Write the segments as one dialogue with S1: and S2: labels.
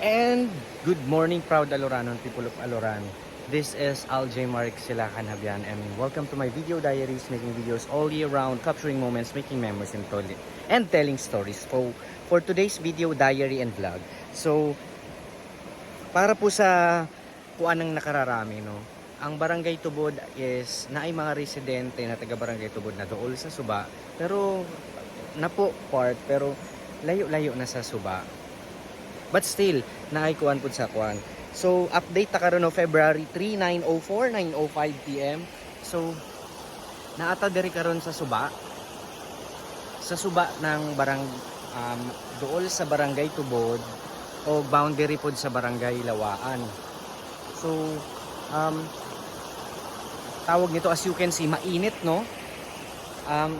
S1: And good morning, proud Aloranon, people of Aloran. This is Aljay Mark Silakan Habyan, and welcome to my video diaries, making videos all year round, capturing moments, making memories, and telling stories for today's video diary and vlog. So, para po sa kuan ng nakararami, no? Ang Barangay Tubod is na ay mga residente na taga Barangay Tubod na dool sa Suba, pero na po part, pero layo-layo na sa Suba. But still, naay kuan pud sa kuan. So, update ta karon no February 3, 9:04, 9:05 PM. So, naata diri karon sa Suba. Sa Suba ng dool sa Barangay Tubod o boundary pod sa Barangay Lawaan. So, tawag nito, as you can see, mainit, no?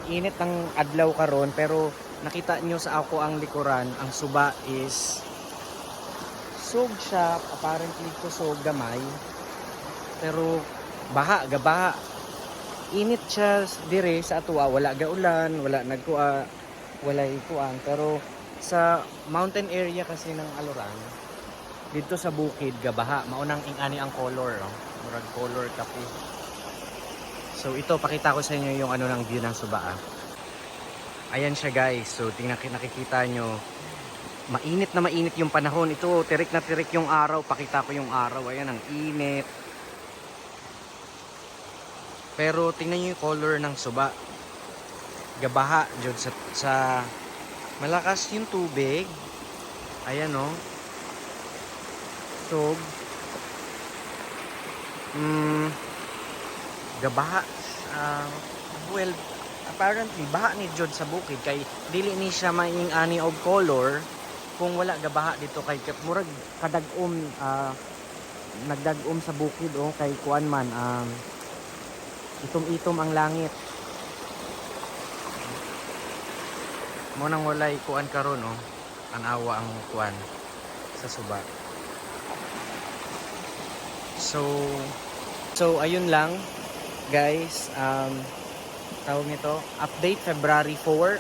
S1: Init ng adlaw karon, pero nakita nyo sa ako ang likuran, ang Suba is sug siya, apparently kusog gamay, pero gabaha. Init siya dire sa atuwa, wala gaulan, wala ikuan, pero sa mountain area kasi ng Aloran, dito sa bukid gabaha, maunang ingani ang color, no? Murag color kape. So ito, pakita ko sa inyo yung ng view ng Suba. Ayan siya, guys. So tingnan, nakikita nyo, mainit na mainit yung panahon. Ito, tirik na tirik yung araw. Pakita ko yung araw. Ayan, ang init. Pero tingnan nyo yung color ng Suba. Gabaha, dyan sa malakas yung tubig. Ayan, no? So, gabaha. Well, apparently, baha ni Jod sa bukid. Kay, dili ni siya maing ani og color kung wala gabaha dito, kay murag kadagom, nagdagom sa bukid, kay kuan man, itom-itom ang langit. Mo nang walay kuan karon, anawa ang kuan sa Suba. So ayun lang, guys. Tawag nito, update February 5,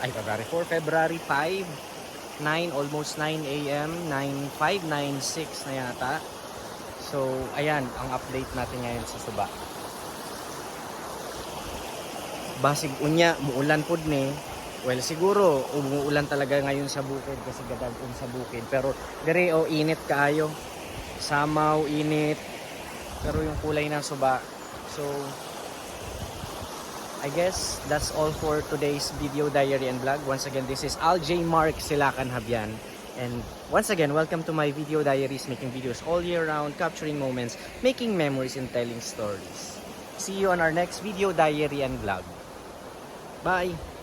S1: almost 9 AM, 9:05, 9:06 na yata. So, ayan, ang update natin ngayon sa Suba. Basig unya, muulan pod ni. Well, siguro, umuulan talaga ngayon sa bukid kasi gadagom sa bukid. Pero, dire, init kaayo. Samaw, init. Pero yung kulay ng Suba. So, I guess that's all for today's video diary and vlog. Once again, this is Aljay Mark Silakan Habyan. And once again, welcome to my video diaries, making videos all year round, capturing moments, making memories, and telling stories. See you on our next video diary and vlog. Bye!